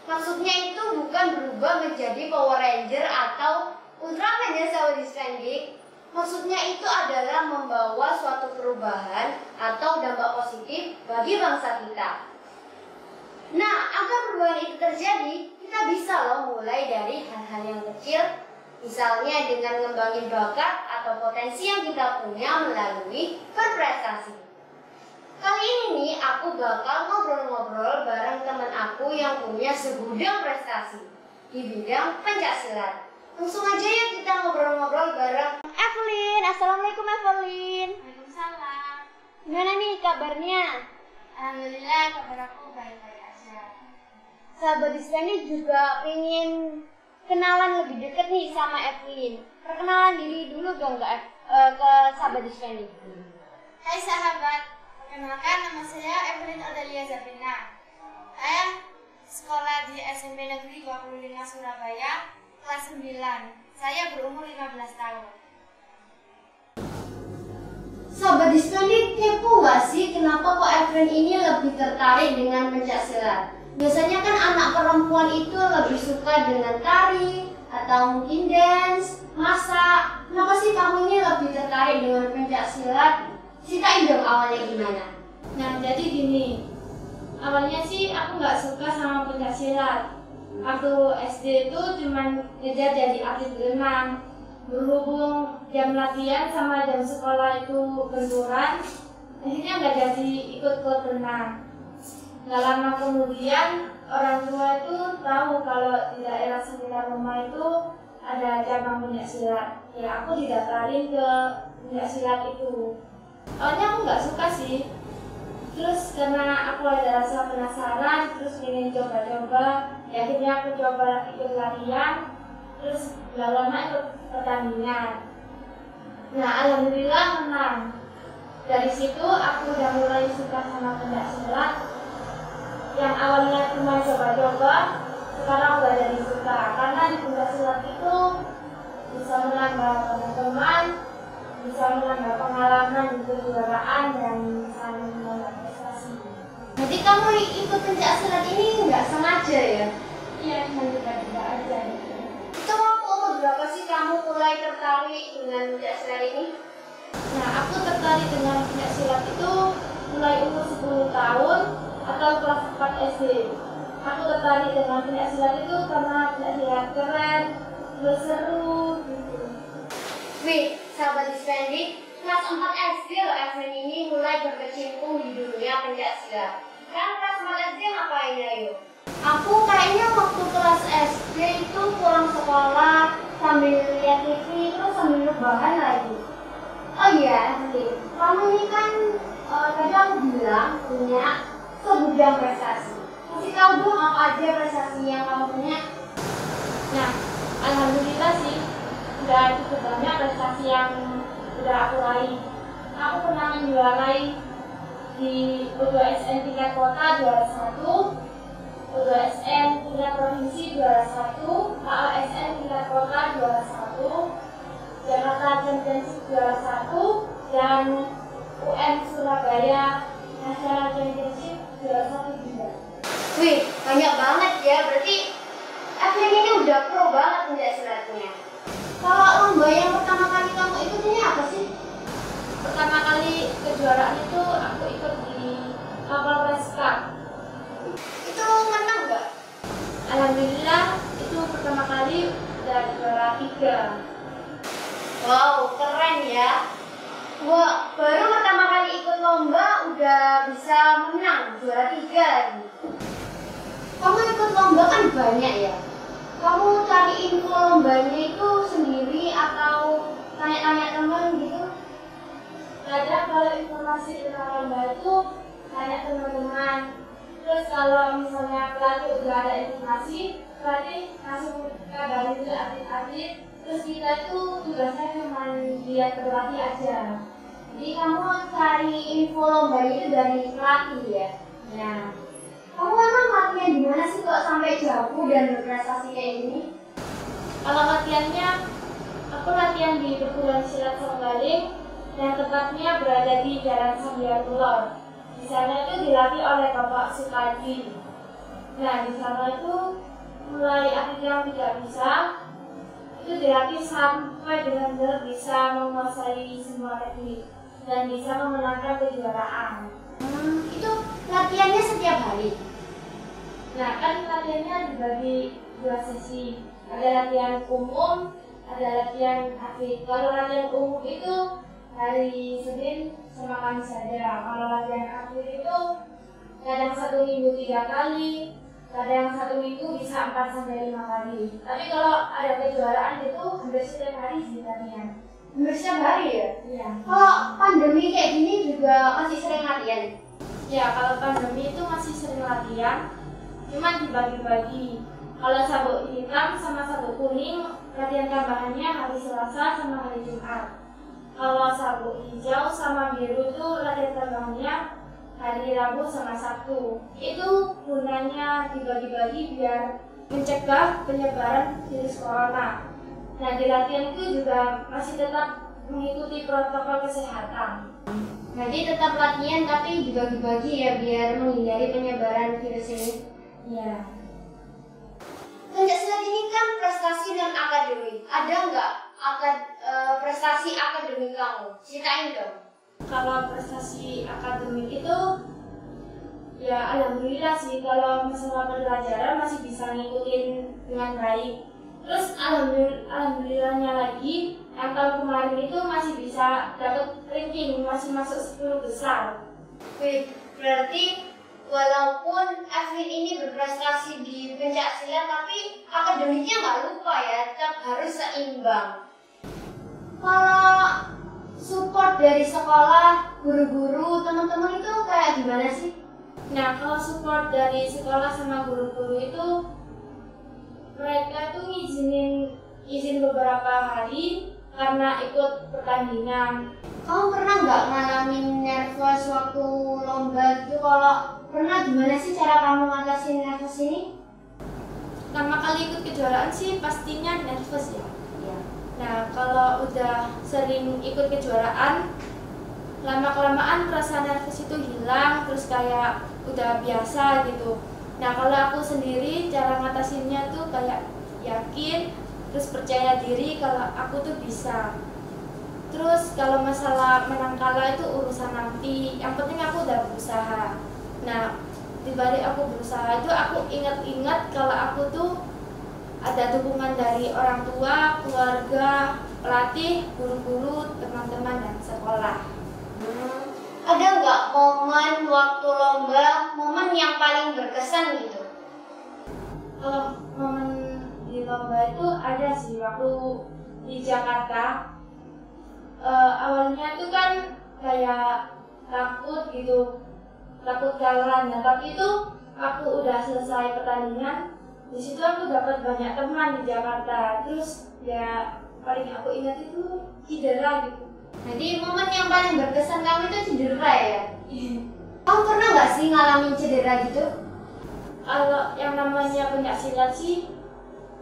Maksudnya itu bukan berubah menjadi Power Ranger atau Ultraman ya sahabat Dispendik. Maksudnya itu adalah membawa suatu perubahan atau dampak positif bagi bangsa kita. Nah, agar perubahan itu terjadi, kita bisa loh mulai dari hal-hal yang kecil. Misalnya dengan ngembangin bakat atau potensi yang kita punya melalui berprestasi. Kali ini nih aku bakal ngobrol-ngobrol bareng teman aku yang punya segudang prestasi di bidang pencaksilat. Langsung aja ya kita ngobrol-ngobrol bareng Evelyn. Assalamualaikum Evelyn. Waalaikumsalam. Gimana nih kabarnya? Alhamdulillah kabar aku baik-baik aja. Sahabat Dispendik juga pengen kenalan lebih deket nih sama Evelyn. Perkenalan diri dulu dong ke sahabat Dispendik. Hai sahabat, perkenalkan nama saya Evelyn Odelia Zabina. Saya sekolah di SMP Negeri 25 Surabaya, kelas 9. Saya berumur 15 tahun. Sahabat Dispendik, kepo gak sih kenapa kok Evelyn ini lebih tertarik dengan pencaksilat? Biasanya kan anak perempuan itu lebih suka dengan tari atau mungkin dance, masak. Kenapa sih kamu ini lebih tertarik dengan pencaksilat? Ceritain dong awalnya gimana? Nah, jadi gini. Awalnya sih aku nggak suka sama pencaksilat. Waktu SD itu cuman ngejar jadi atlet berenang. Berhubung jam latihan sama jam sekolah itu benturan, akhirnya nggak jadi ikut klub renang. Nggak lama kemudian orang tua itu tahu kalau di daerah sekitar rumah itu ada cabang pencaksilat. Ya aku didaftarin ke pencaksilat itu. Awalnya aku nggak suka sih. Terus karena aku ada rasa penasaran, terus ingin coba-coba, ya akhirnya aku coba ikut latihan. Terus nggak lama ikut pertandingan. Nah, alhamdulillah menang. Dari situ aku udah mulai suka sama pencaksilat. Yang awalnya cuma coba-coba, sekarang udah jadi suka. Karena di pencaksilat itu bisa menambah teman-teman, bisa menambah pengalaman di kejuaraan, dan bisa menambah prestasi. Berarti kamu ikut pencaksilat ini nggak sengaja ya? Iya, cuma tiba-tiba aja. Itu waktu umur berapa sih kamu mulai tertarik dengan pencaksilat ini? Nah, aku tertarik dengan pencaksilat itu mulai umur 10 tahun atau kelas 4 SD. Aku tertarik dengan pencaksilat itu karena pencaksilat keren, terus seru gitu. Wih, sahabat Dispendik, kelas 4 SD loh Evelyn ini mulai berkecimpung di dunia pencaksilat. Kan kelas 4 SD ngapain ya yuk? Aku kayaknya waktu kelas SD itu pulang sekolah sambil lihat TV terus sambil rebahan lagi. Oh iya Evelyn, kamu ini kan tadi aku bilang punya segudang prestasi. Kasih tahu dong apa aja prestasi yang kamu punya. Nah, alhamdulillah sih udah cukup banyak prestasi yang udah aku raih. Aku pernah menjuarai di U2SN tingkat kota juara 1, U2SN tingkat provinsi juara 1, AASN tingkat kota juara 1, Jakarta Championship juara 1, dan UN Surabaya National Championship juara 1 juga. Wih, banyak banget ya. Berarti Evelyn ini udah pro banget pencaksilatnya. Kalau lomba yang pertama kali kamu ikutin apa sih? Pertama kali kejuaraan itu aku ikut di Kapal Press Cup. Itu menang nggak? Alhamdulillah itu pertama kali udah juara 3. Wow, keren ya. Wah, baru pertama kali ikut lomba udah bisa menang juara 3 lagi. Kamu ikut lomba kan banyak ya. Kamu cari info lombanya itu sendiri atau tanya-tanya teman gitu? Kadang kalau informasi tentang lomba itu tanya teman-teman. Terus kalau misalnya pelatih udah ada informasi, pelatih langsung kabarin ke atlet-atlet. Terus kita itu tugasnya cuma lihat pelatih aja. Jadi kamu cari info lombanya itu dari pelatih ya? Nah, Kamu emang latihan di mana sih kok sampai jago dan berprestasi kayak gini? kalau latihannya, aku latihan di perguruan silat Songgaling yang tepatnya berada di Jalan Sambiar Kulon. Di sana itu dilatih oleh Bapak Sukadi. Nah, di sana itu mulai atlet yang tidak bisa itu dilatih sampai benar-benar bisa menguasai semua teknik dan bisa memenangkan kejuaraan. Itu latihannya setiap hari. Nah, kan latihannya dibagi 2 sesi. Ada latihan umum, ada latihan atlet. Kalau latihan umum itu hari Senin sama Kamis saja. Kalau latihan atlet itu kadang 1 minggu 3 kali, kadang 1 minggu bisa 4 sampai 5 kali. Tapi kalau ada kejuaraan itu hampir setiap hari sih latihan. Hampir setiap hari ya? Iya. Kalau pandemi kayak gini juga masih sering latihan? Ya, kalau pandemi itu masih sering latihan, cuma dibagi-bagi. Kalau sabuk hitam sama sabuk kuning, latihan tambahannya hari Selasa sama hari Jumat. Kalau sabuk hijau sama biru itu latihan tambahannya hari Rabu sama Sabtu. Itu gunanya dibagi-bagi biar mencegah penyebaran virus corona. Nah, di latihan itu juga masih tetap mengikuti protokol kesehatan. Jadi tetap latihan tapi dibagi-bagi ya biar menghindari penyebaran virus ini. Iya. Pencaksilat ini kan prestasi dan akademik. Ada nggak prestasi akademik kamu? Ceritain dong. Kalau prestasi akademik itu ya alhamdulillah sih, kalau masalah pelajaran masih bisa ngikutin dengan baik. Terus alhamdulillahnya lagi yang tahun kemarin itu masih bisa dapat ranking, masih masuk 10 besar. Wih, berarti walaupun Evelyn ini berprestasi di pencaksilat tapi akademiknya nggak lupa ya, tetap harus seimbang. Kalau support dari sekolah, guru-guru, teman-teman itu kayak gimana sih? Nah, kalau support dari sekolah sama guru-guru itu mereka tuh izin beberapa hari karena ikut pertandingan. Kamu pernah nggak ngalamin nervous waktu lomba gitu? Kalau pernah, gimana sih cara kamu ngatasin nervous ini? Pertama kali ikut kejuaraan sih pastinya nervous ya. Nah, kalau udah sering ikut kejuaraan, lama-kelamaan rasa nervous itu hilang, terus kayak udah biasa gitu. Nah, kalau aku sendiri cara ngatasinnya tuh kayak yakin, terus percaya diri kalau aku tuh bisa. Terus kalau masalah menang kalah itu urusan nanti, yang penting aku udah berusaha. Nah, dibalik aku berusaha itu aku ingat-ingat kalau aku tuh ada dukungan dari orang tua, keluarga, pelatih, guru-guru, teman-teman, dan sekolah. Ada nggak momen waktu lomba, momen yang paling berkesan gitu? Kalau momen di lomba itu ada sih waktu di Jakarta. Awalnya itu kan kayak takut gitu, takut jalan. Nah, tapi itu aku udah selesai pertandingan. Di situ aku dapat banyak teman di Jakarta. Terus ya paling aku ingat itu cedera gitu. Jadi momen yang paling berkesan kamu itu cedera ya? Kamu pernah nggak sih ngalamin cedera gitu? Kalau yang namanya pencaksilat sih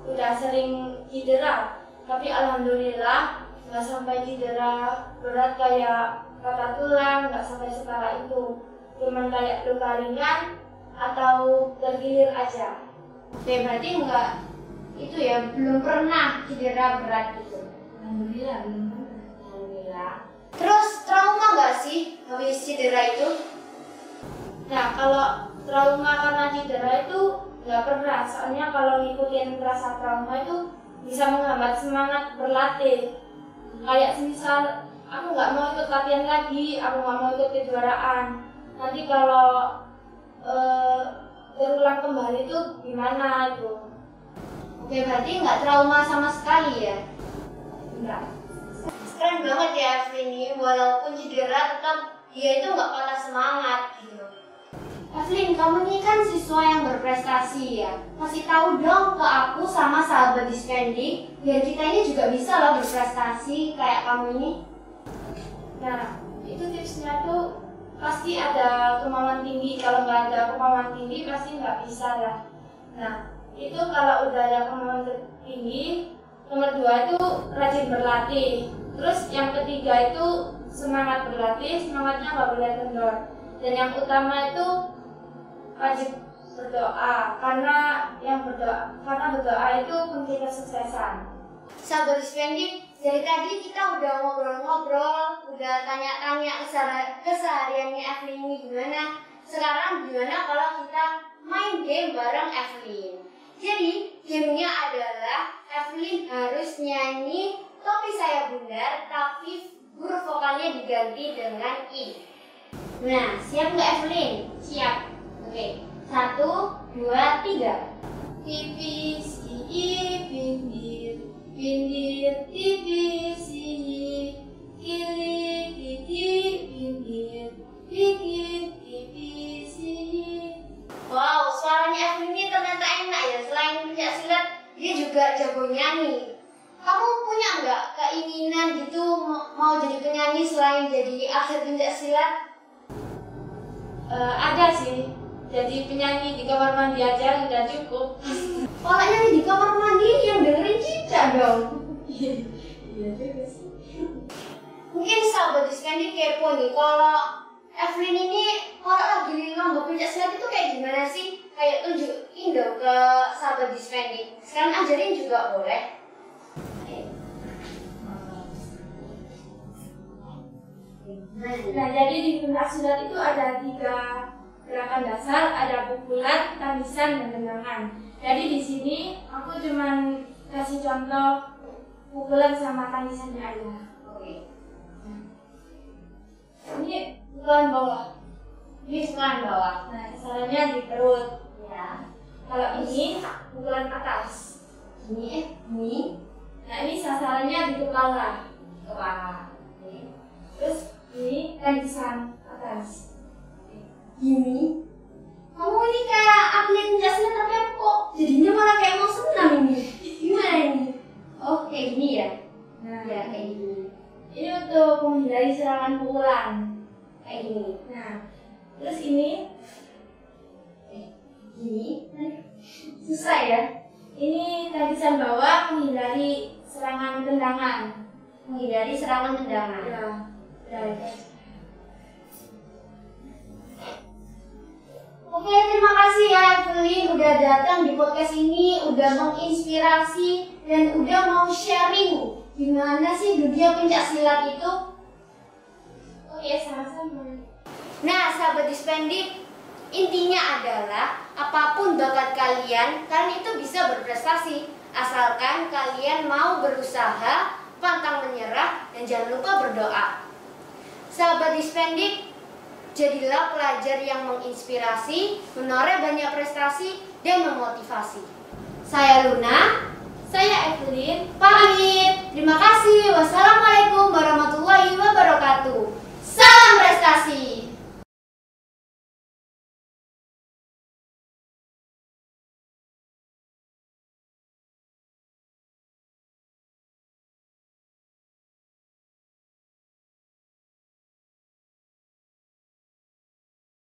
udah sering cedera, tapi alhamdulillah nggak sampai cedera berat kayak patah tulang, nggak sampai separah itu. Cuman kayak luka ringan atau tergilir aja. Oke, berarti nggak itu ya, belum pernah cedera berat gitu. Alhamdulillah belum pernah. Alhamdulillah. Terus trauma nggak sih habis cedera itu? Nah, kalau trauma karena cedera itu nggak pernah. Soalnya kalau ngikutin rasa trauma itu bisa menghambat semangat berlatih. Kayak semisal aku nggak mau ikut latihan lagi, aku nggak mau ikut kejuaraan. Nanti kalau terulang kembali itu gimana itu? Oke, berarti nggak trauma sama sekali ya? Enggak. Keren banget ya Evelyn ini, walaupun cedera tetap dia itu nggak patah semangat gitu. Evelyn, kamu ini kan siswa yang berprestasi ya. Kasih tahu dong ke aku sama sahabat Dispendik, biar kita ini juga bisa loh berprestasi kayak kamu ini. Nah, itu tipsnya tuh pasti ada kemauan tinggi. Kalau nggak ada kemauan tinggi pasti nggak bisa lah. Nah, itu kalau udah ada kemauan tinggi, nomor 2 itu rajin berlatih. Terus yang ketiga itu semangat berlatih, semangatnya nggak boleh kendor. Dan yang utama itu wajib berdoa, karena berdoa itu kunci kesuksesan. Sahabat Dispendik, dari tadi kita udah ngobrol-ngobrol, udah tanya-tanya kesehariannya Evelyn ini gimana. Sekarang gimana kalau kita main game bareng Evelyn? Jadi gamenya adalah Evelyn harus nyanyi Topi Saya Bundar, tapi huruf vokalnya diganti dengan I. Nah, siap nggak Evelyn? Siap. Oke, 1, 2, 3. Tipis ii pinggir, pinggir tipis ii, kiri titi pinggir, dikit tipis ii. Wow, suaranya Evelyn ini ternyata enak ya. Selain pencak silat, dia juga jago nyanyi. Kamu punya nggak keinginan gitu mau jadi penyanyi selain jadi atlet pencak silat? Ada sih, jadi penyanyi di kamar mandi aja nggak cukup. Kalau nyanyi di kamar mandi yang dengerin Cica dong. Iya juga sih. Mungkin sahabat Dispendik kepo nih, kalau Evelyn ini kalau lagi lomba pencak silat itu kayak gimana sih? Kayak tunjukin dong ke sahabat Dispendik. Sekarang ajarin juga boleh. Nah, jadi di pencak silat itu ada 3 gerakan dasar, ada pukulan, tangisan, dan tendangan. Jadi di sini aku cuman kasih contoh pukulan sama tangisannya aja. Oke. Ini pukulan bawah. Ini sekarang bawah. Nah, sasarannya di perut. Ya. Kalau ini pukulan atas. Ini. Nah, ini sasarannya di kepala. Kepala. Oke. Terus ini tangisan atas. Gini. Kamu ini kayak atlet pencak silat tapi kok jadinya malah kayak mau senam ini. Gimana ini? Oh, kayak gini ya? Nah, Ya, kayak gini. ini untuk menghindari serangan pukulan. Kayak gini. Nah, terus ini Gini. Susah ya? ini tangisan bawah menghindari serangan tendangan. Menghindari serangan tendangan. Ya, ya. Oke, terima kasih ya Evelyn udah datang di podcast ini, udah menginspirasi dan udah mau sharing gimana sih dunia pencak silat itu. Oke, sama-sama. Nah, sahabat Dispendik, intinya adalah apapun bakat kalian itu bisa berprestasi asalkan kalian mau berusaha, pantang menyerah, dan jangan lupa berdoa. Sahabat Dispendik, jadilah pelajar yang menginspirasi, menoreh banyak prestasi, dan memotivasi. Saya Luna, Saya Evelyn. pamit. Terima kasih. Wassalamualaikum warahmatullahi wabarakatuh. Salam prestasi.